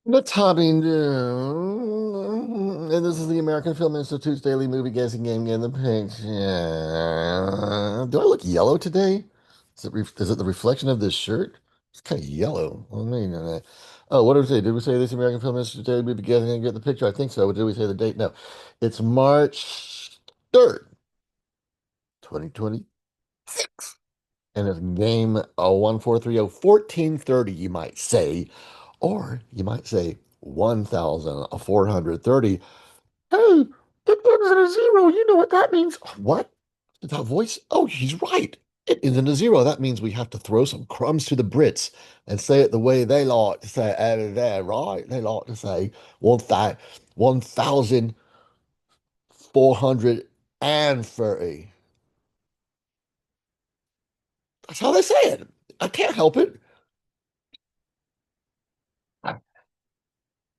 What's happening, and this is the American Film Institute's daily movie guessing game, Get the Picture. Do I look yellow today? Is it the reflection of this shirt? It's kind of yellow. Oh, maybe not. Oh, what did we say? Did we say this American Film Institute daily movie guessing and Get the Picture? I think so. Did we say the date? No. It's March 3rd, 2020. And it's game 1430, you might say. Or you might say 1430. Hey, it ends in a zero. You know what that means. What? That voice? Oh, he's right. It ends in a zero. That means we have to throw some crumbs to the Brits and say it the way they like to say it over there, right? They like to say 1430. That's how they say it. I can't help it.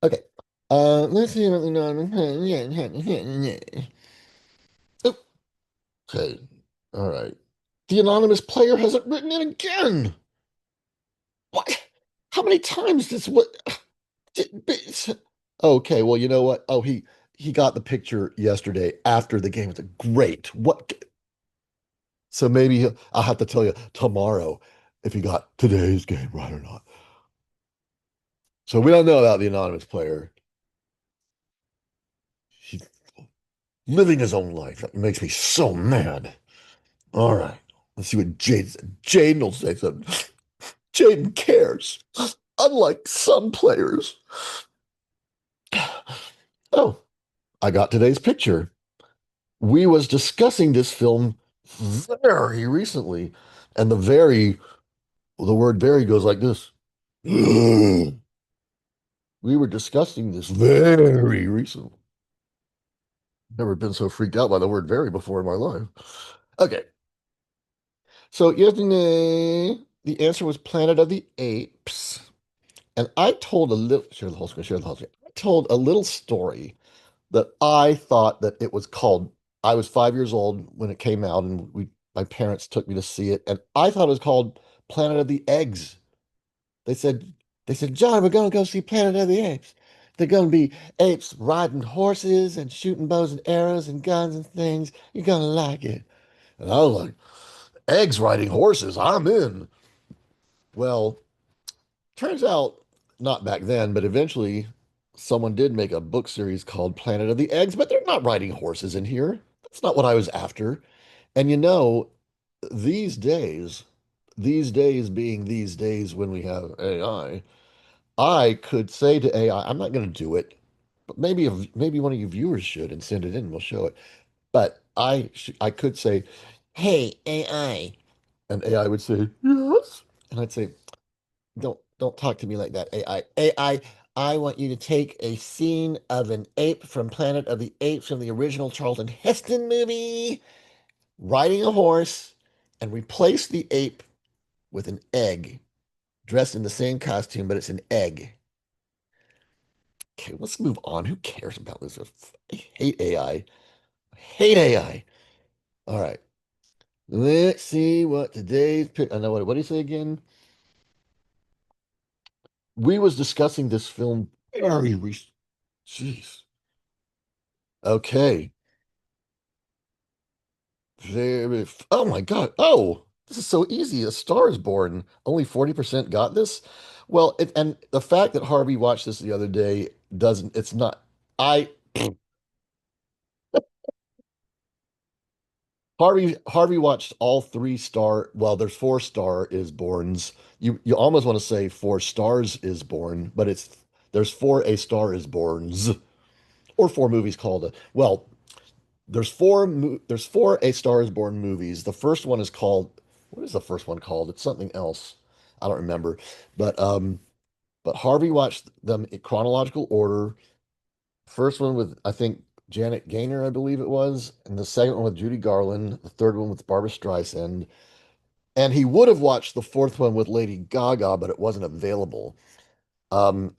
Okay. Let's see what the Okay. All right. The anonymous player hasn't written in again. What? How many times does what? Okay, well, you know what? Oh, he got the picture yesterday after the game. It's a great. What? So maybe I'll have to tell you tomorrow if he got today's game right or not. So we don't know about the anonymous player. He's living his own life. That makes me so mad. All right. Let's see what Jade said. Jaden will say something. Jaden cares. Unlike some players. Oh, I got today's picture. We was discussing this film very recently, and the word very goes like this. We were discussing this very recently. Never been so freaked out by the word very before in my life. Okay, so yesterday the answer was Planet of the Apes, and I told a little share the whole screen, share the whole screen. I told a little story that I thought that it was called. I was 5 years old when it came out, and my parents took me to see it, and I thought it was called Planet of the Eggs. They said they said, John, we're gonna go see Planet of the Apes. They're gonna be apes riding horses and shooting bows and arrows and guns and things. You're gonna like it. And I was like, eggs riding horses, I'm in. Well, turns out, not back then, but eventually someone did make a book series called Planet of the Eggs, but they're not riding horses in here. That's not what I was after. And these days, these days being these days when we have I could say to AI, I'm not going to do it, but maybe one of you viewers should and send it in. We'll show it. But I could say, "Hey AI," and AI would say, "Yes," and I'd say, don't talk to me like that, AI. I want you to take a scene of an ape from Planet of the Apes from the original Charlton Heston movie, riding a horse, and replace the ape with an egg, dressed in the same costume, but it's an egg. Okay, let's move on. Who cares about this? I hate AI. I hate AI. All right. Let's see what today's pick. I know what do you say again? We was discussing this film very recently. Jeez. Okay. Oh my God. Oh, this is so easy. A Star is Born. Only 40% got this. Well, and the fact that Harvey watched this the other day doesn't, it's not. I Harvey watched all three star. Well, there's four Star is Borns. You almost want to say four stars is born, but there's four A Star is Borns or four movies called it. Well, there's four A Star is Born movies. The first one is called what is the first one called? It's something else. I don't remember. But Harvey watched them in chronological order. First one with, I think, Janet Gaynor, I believe it was, and the second one with Judy Garland, the third one with Barbara Streisand, and he would have watched the fourth one with Lady Gaga, but it wasn't available. Um,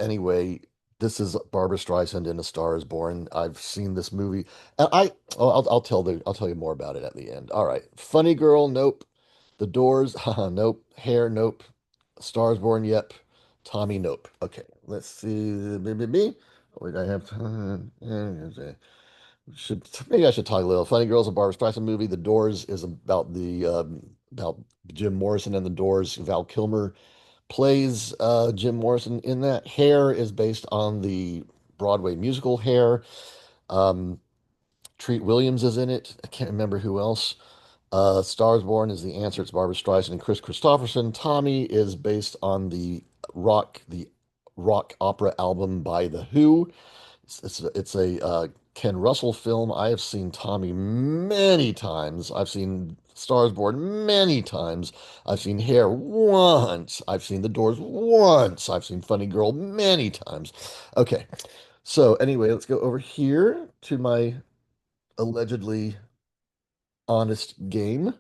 anyway, this is Barbara Streisand in A Star Is Born. I've seen this movie, and I'll tell you more about it at the end. All right, Funny Girl, nope. The Doors, haha, nope. Hair, nope. A Star Is Born, yep. Tommy, nope. Okay, let's see. Wait, I have time. Maybe I should talk a little. Funny Girls, a Barbra Streisand movie. The Doors is about the about Jim Morrison and the Doors. Val Kilmer plays Jim Morrison in that. Hair is based on the Broadway musical Hair. Um, Treat Williams is in it. I can't remember who else. Stars Born is the answer. It's Barbra Streisand and Chris Christopherson. Tommy is based on the rock opera album by The Who. It's a Ken Russell film. I have seen Tommy many times. I've seen Stars Born many times. I've seen Hair once. I've seen The Doors once. I've seen Funny Girl many times. Okay, so anyway, let's go over here to my allegedly honest game.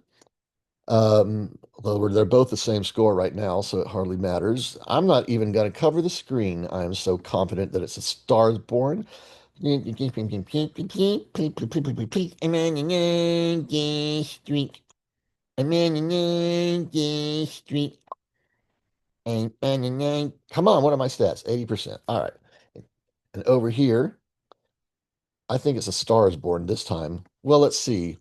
Although they're both the same score right now, so it hardly matters. I'm not even going to cover the screen. I am so confident that it's a Stars Born. I'm on the street. I'm on the street. Come on, what are my stats? 80%. All right. And over here, I think it's a Stars Born this time. Well, let's see.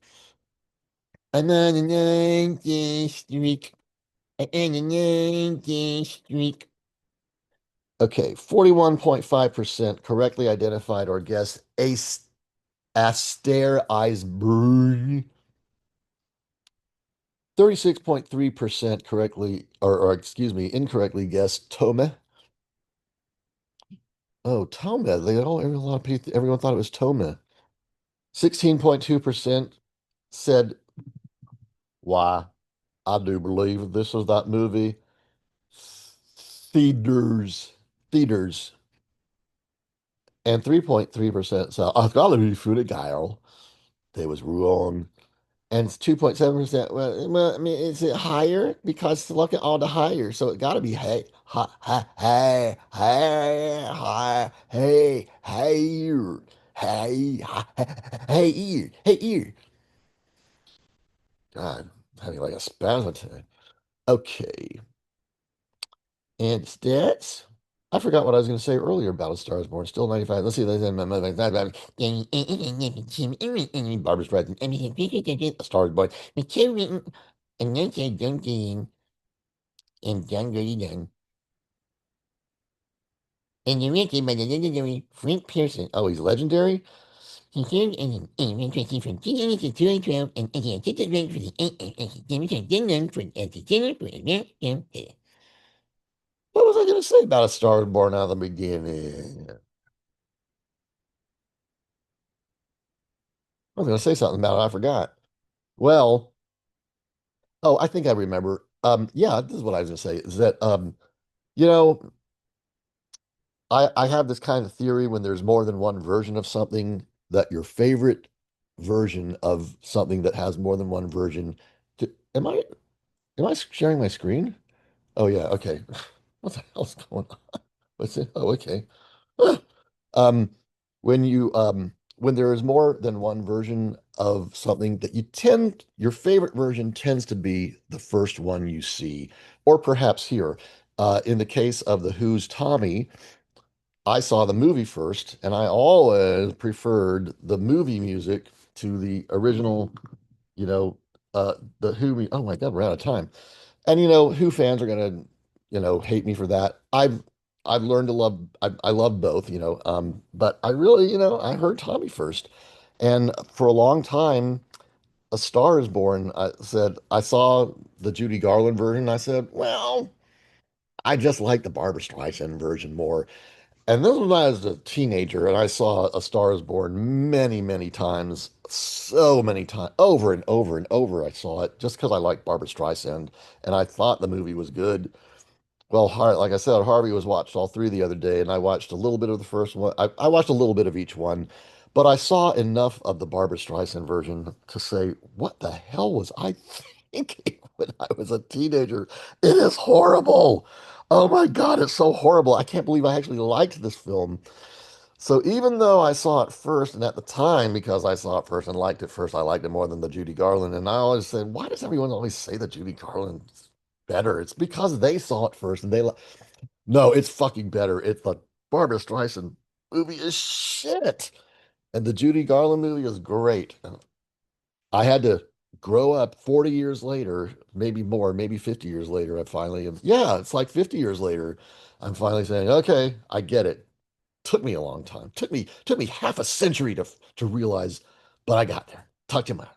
I'm on the street. I'm on the street. Okay, 41.5% correctly identified or guessed Aster Iceberg. 36.3% correctly, or excuse me, incorrectly guessed Tome. Oh, Tome. A lot of people, everyone thought it was Tome. 16.2% said, why, I do believe this is that movie. Theaters. Theaters. And 3.3% said, I've got to be for the gal. They was wrong. And it's 2.7%. I mean, is it higher? Because look at all the higher. So it got to be hey, hey, ear. God, I'm having like a spasm today. Okay. And stats. I forgot what I was going to say earlier about A Star is Born. Still 95. Let's see. Barbara Streisand. A Star is Born. Material written and then say done game and done dirty done. And directed by the legendary Frank Pearson. Oh, he's legendary? He served as an interesting from 2000 to 2012 and as an assistant for the academic then known for as the Center for Advanced Film Theater. What was I going to say about A Star is Born out of the beginning? I was going to say something about it. I forgot. Well, oh, I think I remember. Yeah, this is what I was going to say is that, you know, I have this kind of theory when there's more than one version of something that your favorite version of something that has more than one version. Am I sharing my screen? Oh yeah, okay. What the hell's going on? What's it? Oh, okay. Um, when there is more than one version of something that your favorite version tends to be the first one you see, or perhaps here. In the case of the Who's Tommy, I saw the movie first, and I always preferred the movie music to the original, you know, the Who. Oh my God, we're out of time. And Who fans are gonna, hate me for that. I've learned to love. I love both, but I really, I heard Tommy first, and for a long time, A Star Is Born. I saw the Judy Garland version. I said, well, I just like the Barbra Streisand version more. And this was when I was a teenager, and I saw A Star Is Born many, many times, so many times, over and over and over. I saw it just because I liked Barbra Streisand, and I thought the movie was good. Well, like I said, Harvey was watched all three the other day, and I watched a little bit of the first one. I watched a little bit of each one, but I saw enough of the Barbra Streisand version to say, what the hell was I thinking when I was a teenager? It is horrible. Oh my God, it's so horrible. I can't believe I actually liked this film. So even though I saw it first, and at the time, because I saw it first and liked it first, I liked it more than the Judy Garland. And I always said, why does everyone always say that Judy Garland's better? It's because they saw it first and No, it's fucking better. It's the Barbara Streisand movie is shit. And the Judy Garland movie is great. I had to grow up 40 years later, maybe more, maybe 50 years later. I finally, yeah, it's like 50 years later. I'm finally saying, okay, I get it. Took me a long time. Took me half a century to realize, but I got there. Talk to you, man.